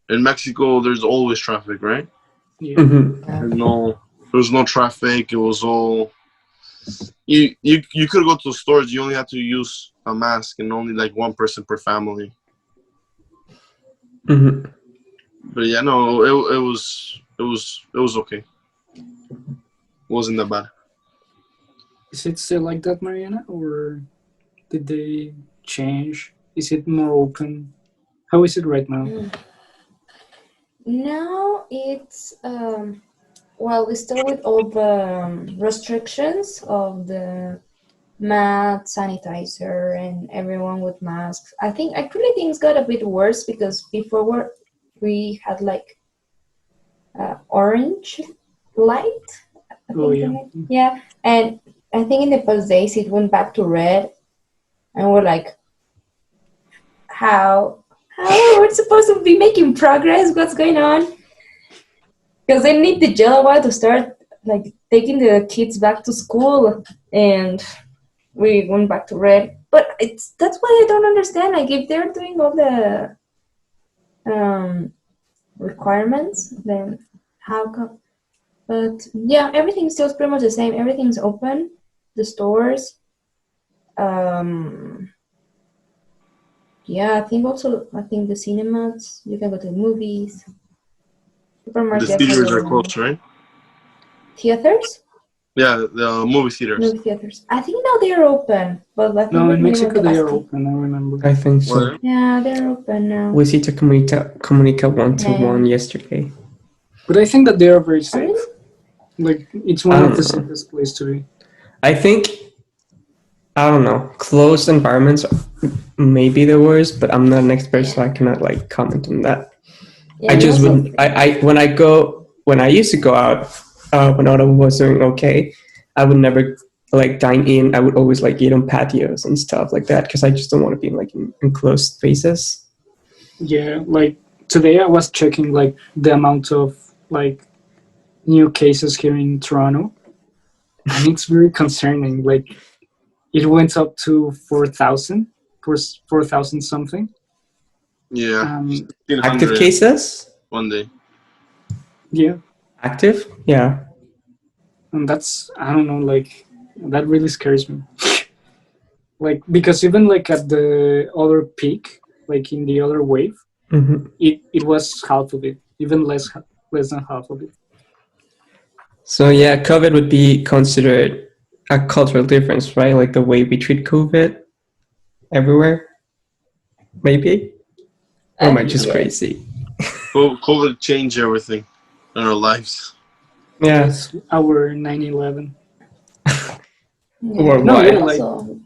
In Mexico, there's always traffic, right? Yeah. Mhm. There's no traffic. It was all you could go to the stores. You only had to use a mask and only like one person per family. Mhm. But yeah, no, it was okay. It wasn't that bad. Is it still like that, Mariana, or did they change? Is it more open? How is it right now? Now it's well, we're still with all the restrictions of the mask, sanitizer, and everyone with masks. I really think it's got a bit worse because before we had like orange light. I Oh, think yeah. in it. Yeah, and I think in the past days it went back to red, and we're like, how are we supposed to be making progress? What's going on? Because they need the yellow one to start like taking the kids back to school, and we went back to red. But that's why I don't understand. Like if they're doing all the requirements, then how come? But yeah, everything's still pretty much the same. Everything's open. The stores. Um, yeah, I think the cinemas. You can go to the movies. The Supermarkets. theaters are closed, right? Theaters. Yeah, the movie theaters. Movie theaters. I think now they're open, but I think No, like in mínimo Mexico they are Basti. open. I remember. I think so. Where? Yeah, they're open now. We see to Comunica 1-1 yesterday. But I think that they are very safe. Really? Like it's one I of the don't know. safest place to be. I think, I don't know, closed environments may be the worst, but I'm not an expert, so I cannot like comment on that. Yeah, I just also- would, when I used to go out, when Ottawa was doing okay, I would never like dine in. I would always like eat on patios and stuff like that because I just don't want to be like in enclosed spaces. Yeah, like today I was checking like the amount of like new cases here in Toronto, and it's very concerning. Like it went up to 4,000, 4,000 something. Yeah. Active 1,500 cases? one day. Yeah, Active? Yeah. and that's I don't know, like that really scares me. Like because even like at the other peak, like in the other wave, hmm it was half of it, even less than half of it. So yeah, COVID would be considered a cultural difference, right? Like the way we treat COVID everywhere, maybe? Or am I just yeah. crazy? COVID changed everything in our lives. Yeah. It's our 9/11. Or No, why? yeah, like Also,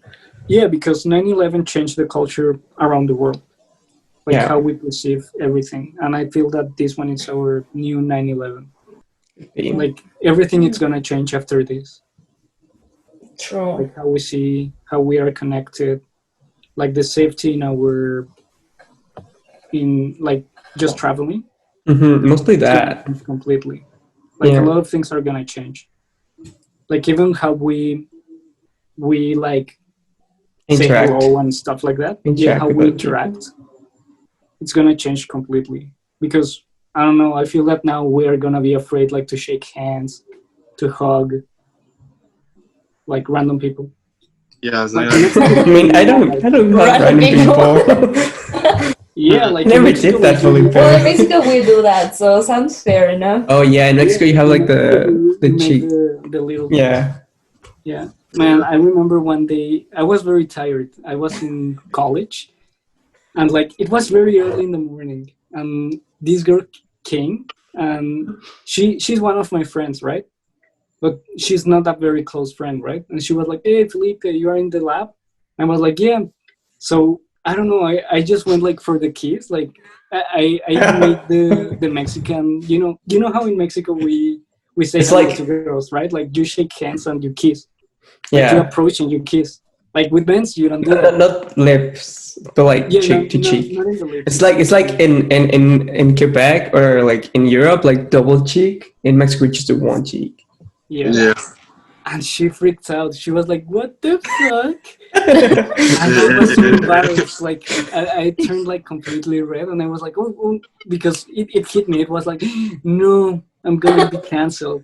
yeah, because 9/11 changed the culture around the world, like Yeah. how we perceive everything, and I feel that this one is our new 9/11. Like everything is gonna change after this, true. like how we see, how we are connected, like the safety in our, in like just traveling. Mostly It's gonna that. change completely. Like Yeah. a lot of things are gonna change. Like even how we like say Interact. hello and stuff like that. Yeah, Interact how with we other people. interact. It's gonna change completely because I don't know. I feel that now we are gonna be afraid like to shake hands, to hug, like random people. Yeah, it's Like, like, I mean, I don't have Random random people. people. yeah, like Never in Mexico, did that, we do- Felipe. Well, in Mexico we do that, so sounds fair enough. Oh yeah, in Mexico you have like you the make cheek. the little Yeah. Yeah, man, I remember one day I was very tired. I was in college, and like it was very early in the morning, and this girl came, and she's one of my friends, right? But she's not a very close friend, right? And she was like, "Hey, Felipe, you are in the lab." I was like, "Yeah." So I don't know. I just went like for the kiss. Like I made the Mexican. You know how in Mexico we say It's hello like- to girls, right? Like you shake hands and you kiss. Like you Yeah. approach and you kiss. Like with men's, you don't do No, that. not lips, but like Yeah, cheek to cheek. not in the lips. It's like in Quebec or like in Europe, like double cheek. In Mexico, we just do one cheek. Yeah. yeah. And she freaked out. She was like, "What the fuck?" And I was so embarrassed. Like I turned like completely red, and I was like, "Oh," because it hit me. It was like, "No, I'm gonna be canceled."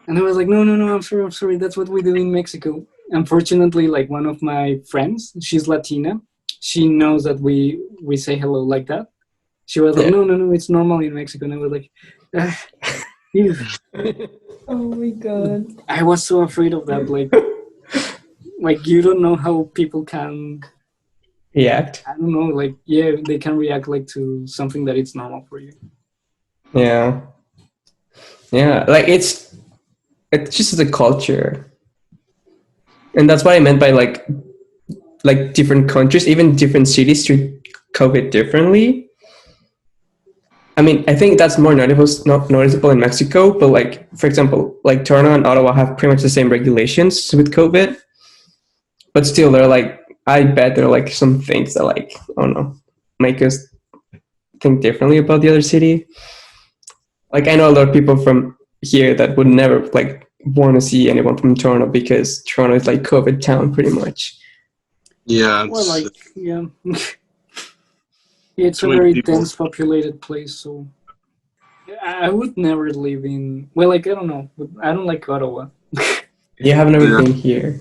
And I was like, "No, I'm sorry. That's what we do in Mexico." Unfortunately, like one of my friends, she's Latina. She knows that we say hello like that. She was like, Yeah. no, it's normal in Mexico. And I was like, ew. Oh my god. I was so afraid of that. Like you don't know how people can, React. I don't know, like, yeah, they can react like to something that it's normal for you. Yeah. Yeah. Like it's just the culture. And that's what I meant by like different countries, even different cities treat COVID differently. I mean, I think that's more noticeable in Mexico, but like, for example, like Toronto and Ottawa have pretty much the same regulations with COVID, but still they're like, I bet there are like some things that like, I don't know, make us think differently about the other city. Like I know a lot of people from here that would never like want to see anyone from Toronto because Toronto is like COVID town pretty much. Yeah. Well, like, yeah. It's a Too many very people. dense populated place, so I would never live in. Well, like I don't know. But I don't like Ottawa. You have never Yeah. been here.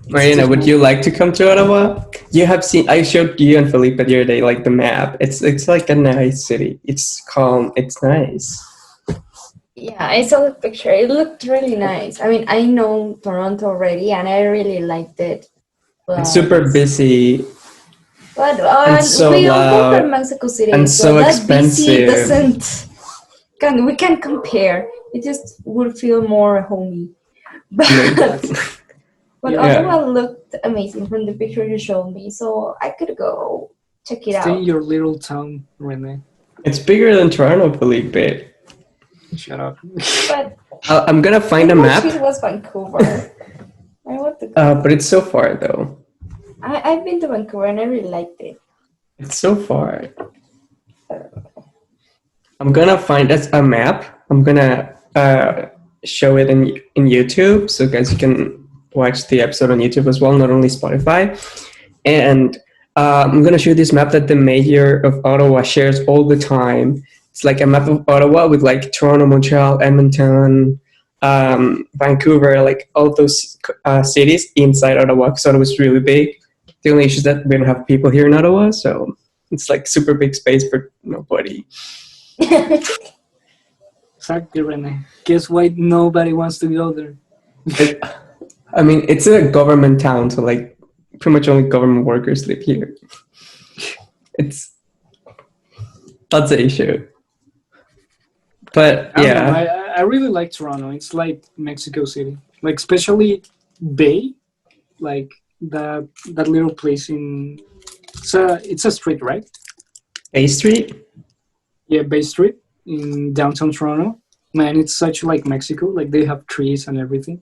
Marina, would you like to come to Ottawa? You have seen. I showed you and Felipe the other day, like the map. It's like a nice city. It's calm. It's nice. Yeah, I saw the picture. It looked really nice. I mean, I know Toronto already, and I really liked it. But It's super busy and so we all go loud from Mexico City, and so so that BC expensive. we can compare. It just would feel more homey. But Yeah. Ottawa looked amazing from the picture you showed me, so I could go check it Stay in out. your little town, Rene. It's bigger than Toronto, Felipe. Shut up. But I'm gonna find a I wish map, it was Vancouver. I want to go. but it's so far though. I've been to Vancouver and I really liked it. It's so far. I'm gonna find us a map. I'm gonna show it in YouTube, so guys you can watch the episode on YouTube as well, not only Spotify. And I'm gonna show this map that the mayor of Ottawa shares all the time. It's like a map of Ottawa with like Toronto, Montreal, Edmonton, Vancouver, like all those cities inside Ottawa, because Ottawa is really big. The only issue is that we don't have people here in Ottawa, so it's like super big space for nobody. Exactly, Rene. Guess why nobody wants to go there? I mean, it's a government town, so like pretty much only government workers live here. That's the issue. But I don't know, yeah, I really like Toronto. It's like Mexico City, like especially Bay, like that little place in. It's a street, right? A Street. Yeah, Bay Street in downtown Toronto. Man, it's such like Mexico. Like they have trees and everything.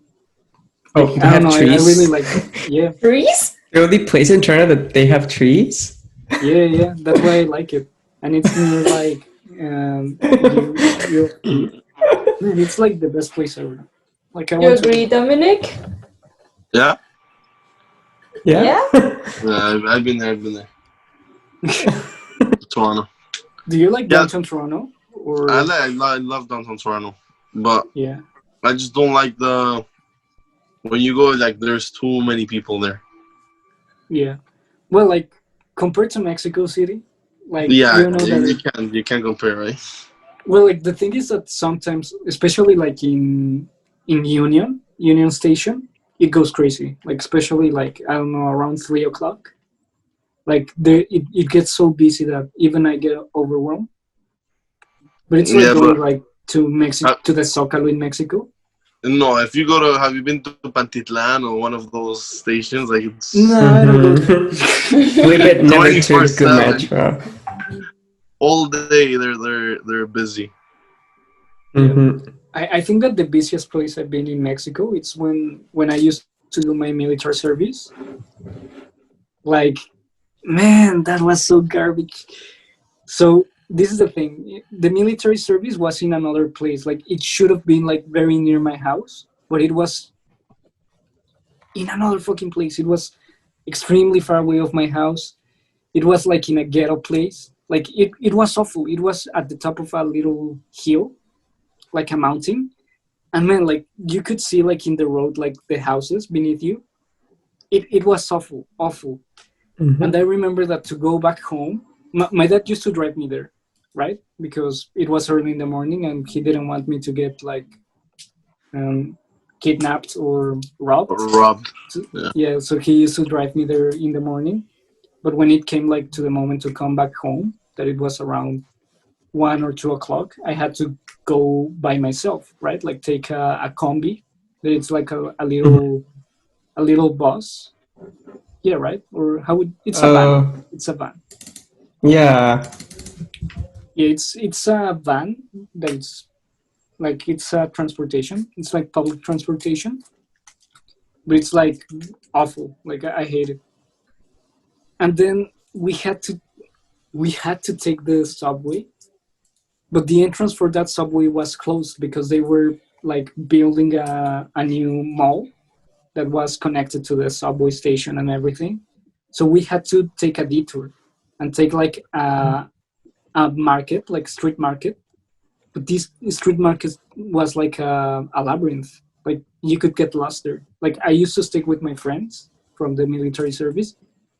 Oh, Like, they I have don't know. trees. I really like it. Yeah, Trees? The only place in Toronto that they have trees. yeah. That's why I like it. And it's near like man, it's like the best place ever. Like I You want to. agree, Dominic? Yeah, Yeah. I've been there. I've been there. Toronto. Do you like Yeah. downtown Toronto? Or I love downtown Toronto, but yeah. I just don't like when you go, like there's too many people there. Yeah. Well, like compared to Mexico City, like Yeah, you know that. you can't compare, right? Well, like the thing is that sometimes, especially like in Union Station, it goes crazy. Like especially like I don't know around 3:00, like there it gets so busy that even I get overwhelmed. But it's like Yeah, going but like to Mexico to the Zócalo in Mexico. no, if you go to, have you been to Pantitlan or one of those stations? Like it's No, I don't go there. Felipe never took the 24/7. metro. all day they're busy. Mm-hmm. I think that the busiest place I've been in Mexico, it's when I used to do my military service. Like, man, that was so garbage. So this is the thing. The military service was in another place. Like it should have been like very near my house, but it was in another fucking place. It was extremely far away of my house. It was like in a ghetto place. Like it was awful. It was at the top of a little hill, like a mountain. And man, like you could see like in the road, like the houses beneath you. It was awful. Mm-hmm. And I remember that to go back home, my dad used to drive me there, right? Because it was early in the morning and he didn't want me to get like kidnapped or robbed. Yeah, so he used to drive me there in the morning. But when it came like to the moment to come back home, that it was around 1 or 2 o'clock, I had to go by myself, right? Like take a combi. It's like a little bus. Yeah, right? Or how would it's a van? It's a van. Yeah. Yeah, it's a van that's like it's a transportation. It's like public transportation, but it's like awful. Like I hate it. And then we had to take the subway, but the entrance for that subway was closed because they were like building a new mall that was connected to the subway station and everything. So we had to take a detour and take like a market, like street market, but this street market was like a labyrinth. Like you could get lost there. Like I used to stick with my friends from the military service,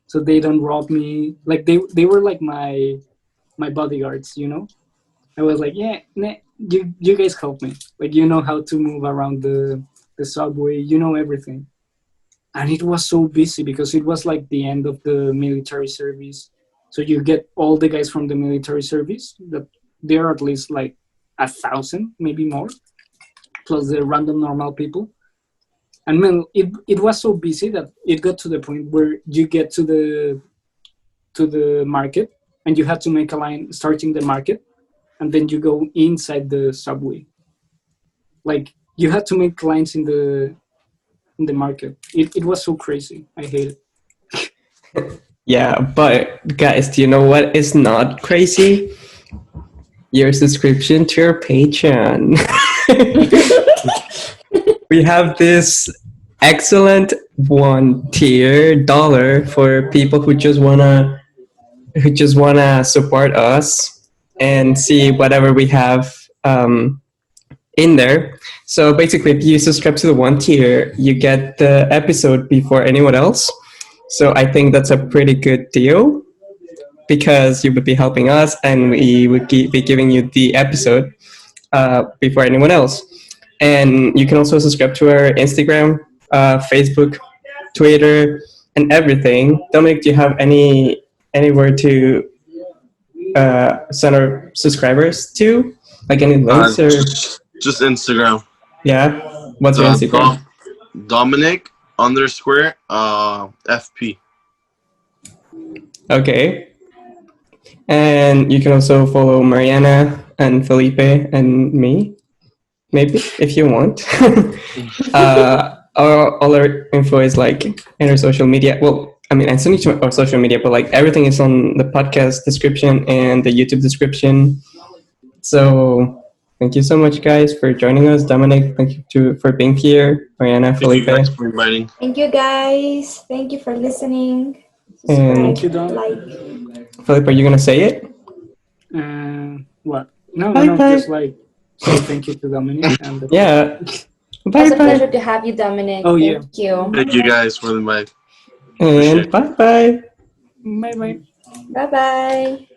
so they don't rob me. Like they were like my bodyguards, you know. I was like, yeah, nah, you guys help me. Like you know how to move around the subway, you know everything. And it was so busy because it was like the end of the military service. So you get all the guys from the military service that there are at least like 1,000, maybe more, plus the random normal people. And man, it was so busy that it got to the point where you get to the market and you had to make a line starting the market, and then you go inside the subway. Like you had to make lines in the market. It was so crazy. I hate it. Yeah, but guys, do you know what is not crazy? Your subscription to your Patreon. We have this excellent $1 dollar for people who just wanna support us and see whatever we have in there. So basically, if you subscribe to the $1, you get the episode before anyone else. So I think that's a pretty good deal because you would be helping us and we would be giving you the episode before anyone else. And you can also subscribe to our Instagram, Facebook, Twitter, and everything. Dominic, do you have any word to send our subscribers to? Like any links or? Just Instagram. Yeah. What's your Instagram? Dominic _ FP. Okay. And you can also follow Mariana and Felipe and me, maybe, if you want. All our info is like in our social media. Well, I mean, I send you to our social media, but like everything is on the podcast description and the YouTube description. So thank you so much, guys, for joining us. Dominic, thank you for being here. Mariana, Felipe. Thank you guys for inviting. Thank you guys. Thank you for listening. And Thank you, Dom. Felipe, are you gonna say it? What? No, Bye, bye. just like say thank you to Dominic. And Yeah. It Bye was a bye. pleasure to have you, Dominic. Oh, yeah. Thank you. Thank you guys for the invite. And bye bye. Bye bye. Bye bye.